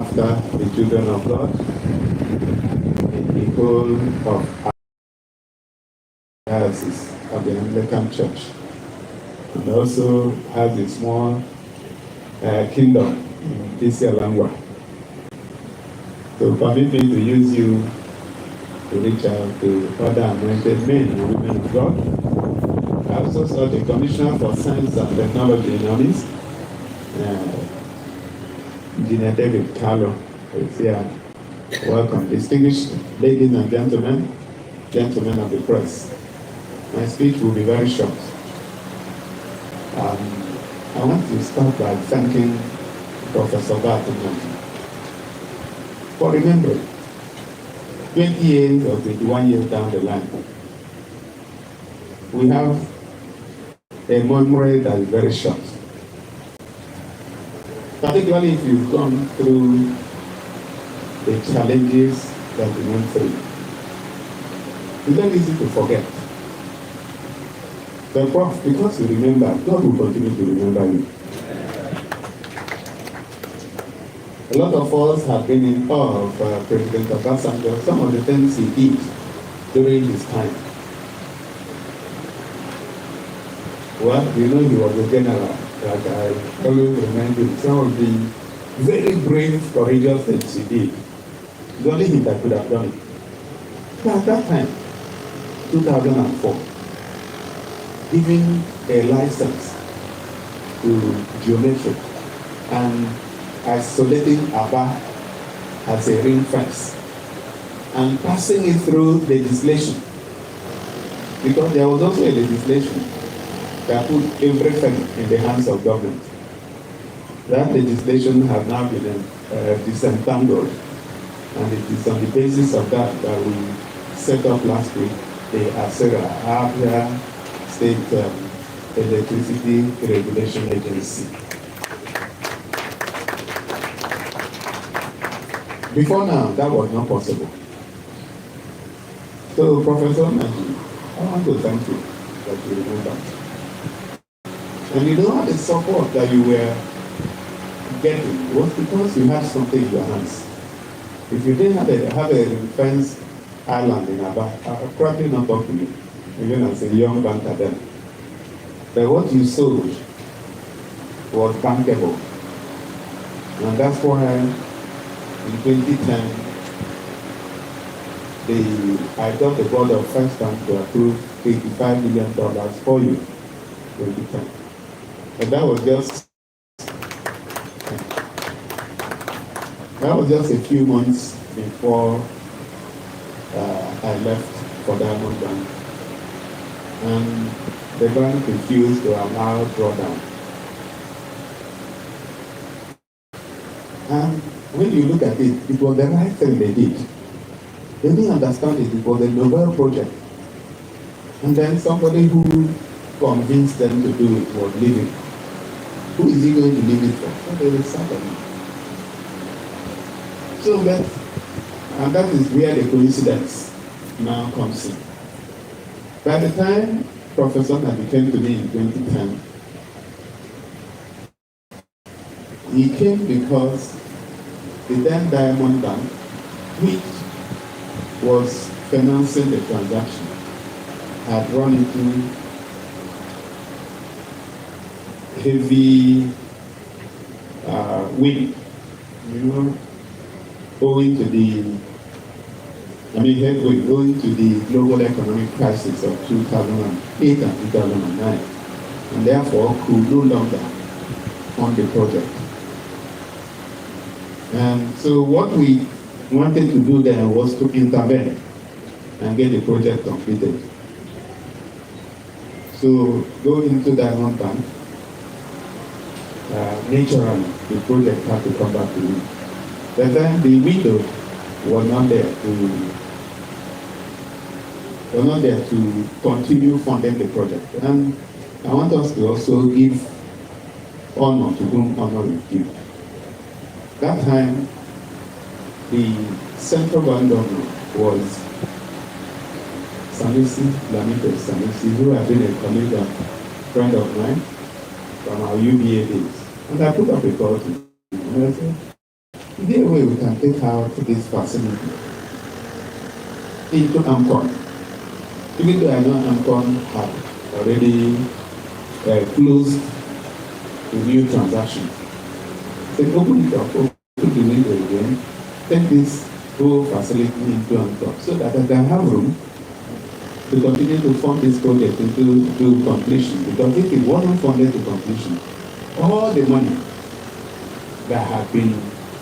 after the children of God in the whole of diocese of the Anglican Church, and also has a small kingdom in Isialangwa. So permit me to use you to reach out to other anointed men and women of God. I also saw the Commissioner for Science and Technology in Amis, Engineer David Carlo is here. Welcome, distinguished ladies and gentlemen of the press. My speech will be very short. I want to start by thanking Professor Barton for remembering 20 years or 21 years down the line. We have a memory that is very short. Particularly if you've gone through the challenges that we went through. It's not easy to forget. But Prof, because you remember, God will continue to remember you. A lot of us have been in awe of President Obasanjo, some of the things he did during his time. Well, you know he was a general, like I always remind you, some of the very brave, courageous things he did. It's only him that could have done it. But at that time, 2004, giving a license to geometry and isolating Aba as a ring fence and passing it through legislation, because there was also a legislation that put everything in the hands of government. That legislation has now been disentangled, and it is on the basis of that that we set up last week the Abia State Electricity Regulation Agency. Before now, that was not possible. So, Professor Naji, I want to thank you that you remember. And you know the support that you were getting was because you had something in your hands. If you didn't have a fence island in Aba, I would probably not talk to you, even as a young banker then. But what you sold was bankable. And that's why in 2010, I got the board of First Bank to approve $85 million for you, 2010. And that was just a few months before I left for Diamond Bank. And the bank refused to allow drawdown. And when you look at it, it was the right thing they did. They didn't understand it. It was a novel project. And then somebody who convinced them to do it was leaving. Who is he going to leave it for? So they will start on it. So that is where the coincidence now comes in. By the time Professor Nabi came to me in 2010, he came because the then Diamond Bank, which was financing the transaction, had run into heavy wind, owing to the global economic crisis of 2008 and 2009, and therefore could no longer fund the project. And so what we wanted to do there was to intervene and get the project completed. So going into Diamond Bank, naturally the project had to come back to me. But then the window was not there to continue funding the project. And I want us to also give honor to whom honor is due. That time, the central bank governor was Sanusi, Lamito Sanusi, who had been a colleague and friend of mine from our UBA days. And I put up a call to him, and I said, Is there a way we can take out this facility into AMCON? Even though I know AMCON have already closed the new transaction. They open it up, open the window again, take this whole facility into AMCON so that I can have room to continue to fund this project into completion. Because if it wasn't funded to completion, all the money that had been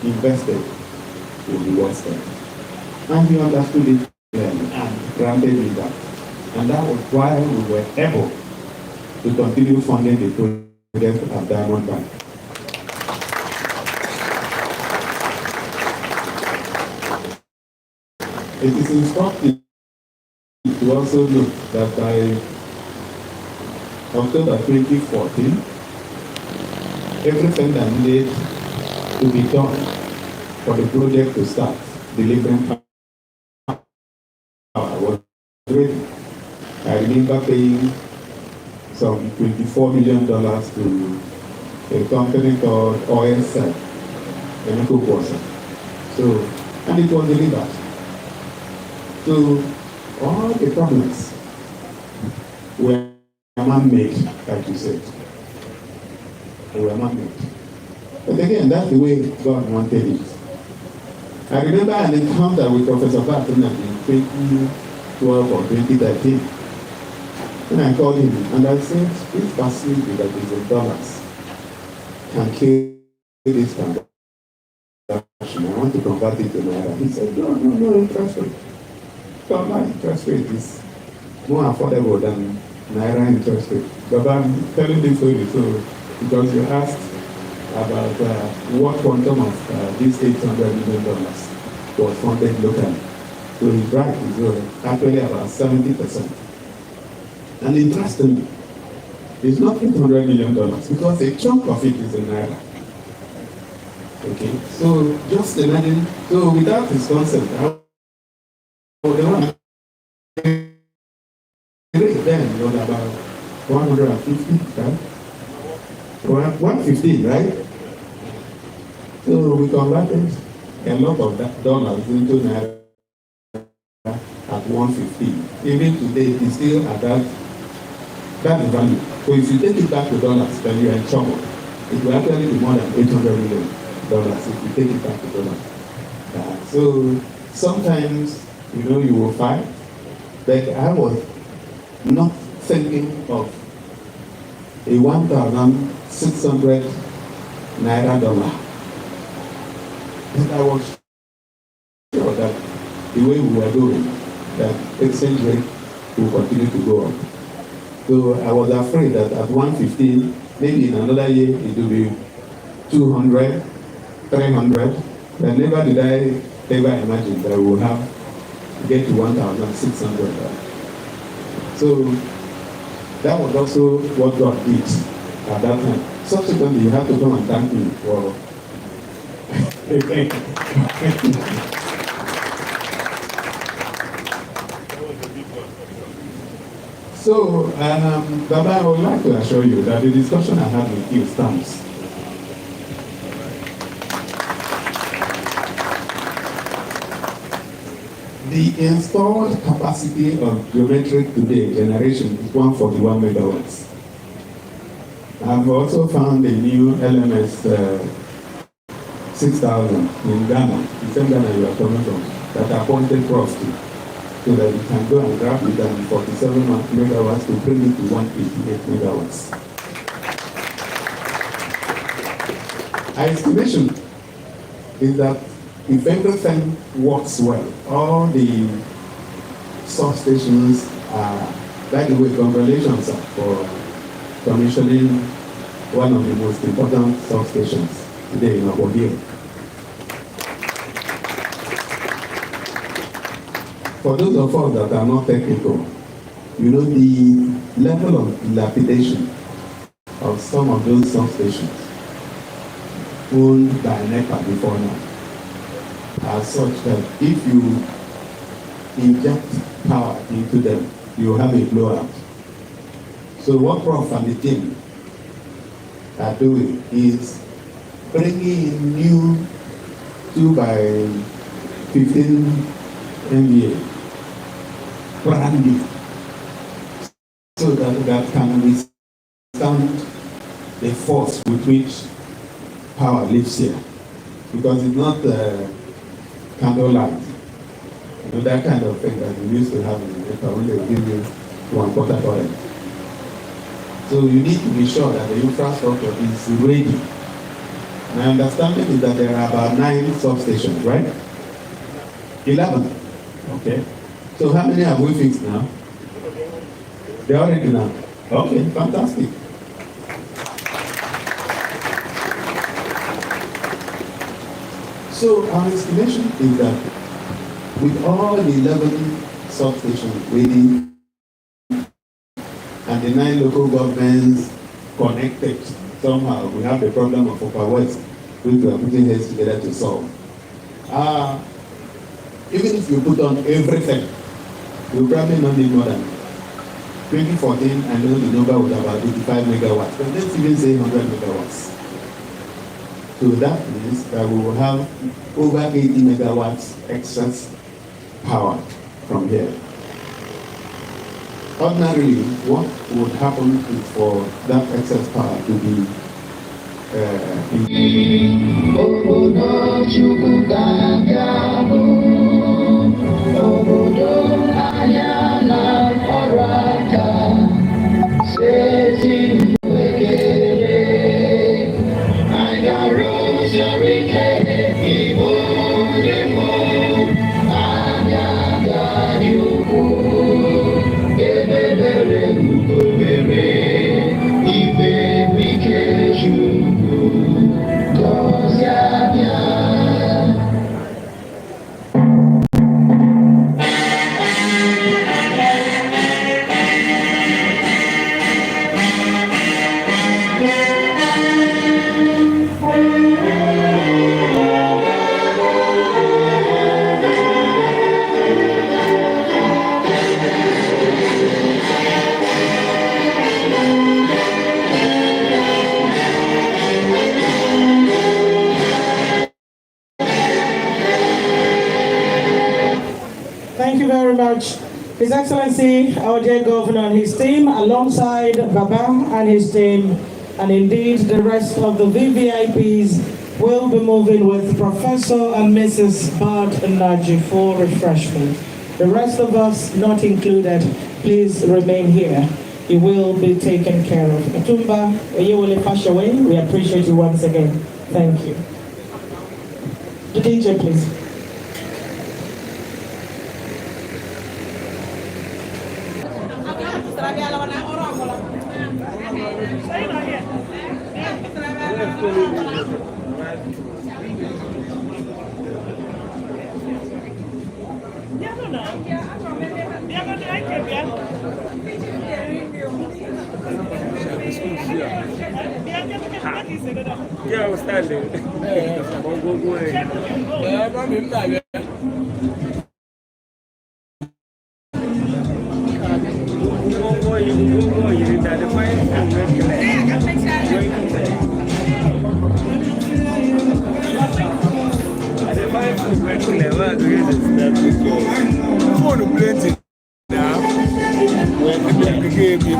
invested will be wasted. And he understood it clearly and granted me that. And that was why we were able to continue funding the project at Diamond Bank. It is instructive to also note that by October 2014, everything that needed to be done for the project to start delivering power was ready. I remember paying some $24 million to a company called OSL, So, and it was delivered. So, all the problems were man-made, like you said. They were man-made. But again, that's the way God wanted it. I remember an encounter with Professor Barton in 2012 or 2013. When I called him and I said, this facility that is in dollars can kill this transaction. I want to convert it to Naira. He said, no interest rate. Dollar interest rate is more affordable than Naira interest rate. But I'm telling this story because you asked about what quantum of this $800 million was funded locally. So he's right, it's actually about 70%. And interestingly, it's not $800 million because a chunk of it is in Naira. Okay, so just imagine, so without his consent, the one then was about 150, right? 115, right? So we converted a lot of that dollars into Naira at 115. Even today, it's still at that's the value. So if you take it back to dollars, then you're in trouble. It will actually be more than $800 million if you take it back to dollars. So sometimes, you will find that I was not thinking of a 1,600 Naira dollar. And I was sure that the way we were going, that exchange rate will continue to go up. So I was afraid that at 115, maybe in another year it will be 200, 300. Then never did I ever imagine that we will get to 1,600. So that was also what God did at that time. Subsequently, you have to come and thank me for So, Baba, I would like to assure you that the discussion I had with you stands. The installed capacity of geometric today generation is 141 megawatts. I've also found a new LMS 6,000 in Ghana, the same Ghana you are coming from, that I appointed Prof to, so that you can go and grab it and 47 megawatts to bring it to 188 megawatts. Our estimation is that if everything works well, all the substations are, by the way, congratulations for commissioning one of the most important substations today in Obodio. For those of us that are not technical, the level of dilapidation of some of those substations owned by NEPA before now are such that if you inject power into them, you have a blowout. So what Prof and the team are doing is bringing in new 2 by 15 MVA, brand new, so that can withstand the force with which power lives here, because it's not candlelight, that kind of thing that we used to have in the when they will give you 1/4 oil. So you need to be sure that the infrastructure is ready. My understanding is that there are about 9 substations, right? 11. Okay. So how many have we fixed now? They're already now. Okay, fantastic. So our estimation is that with all the 11 substations ready and the 9 local governments connected, somehow we have the problem of Upper West, which we are putting heads together to solve. Even if you put on everything, you probably not need more than 2014, I know the number was about 85 megawatts, but let's even say 100 megawatts. So that means that we will have over 80 megawatts excess power from here. Ordinarily, what would happen is for that excess power to be Thank you very much. His Excellency, our dear Governor and his team, alongside Baba and his team, and indeed the rest of the VVIPs will be moving with Professor and Mrs. Bart Naji for refreshment. The rest of us, not included, please remain here. You will be taken care of. Atumba, you will pass away. We appreciate you once again. Thank you. The DJ, please. Yeah, I was standing. Phone plenty. Now, when the kepukepu,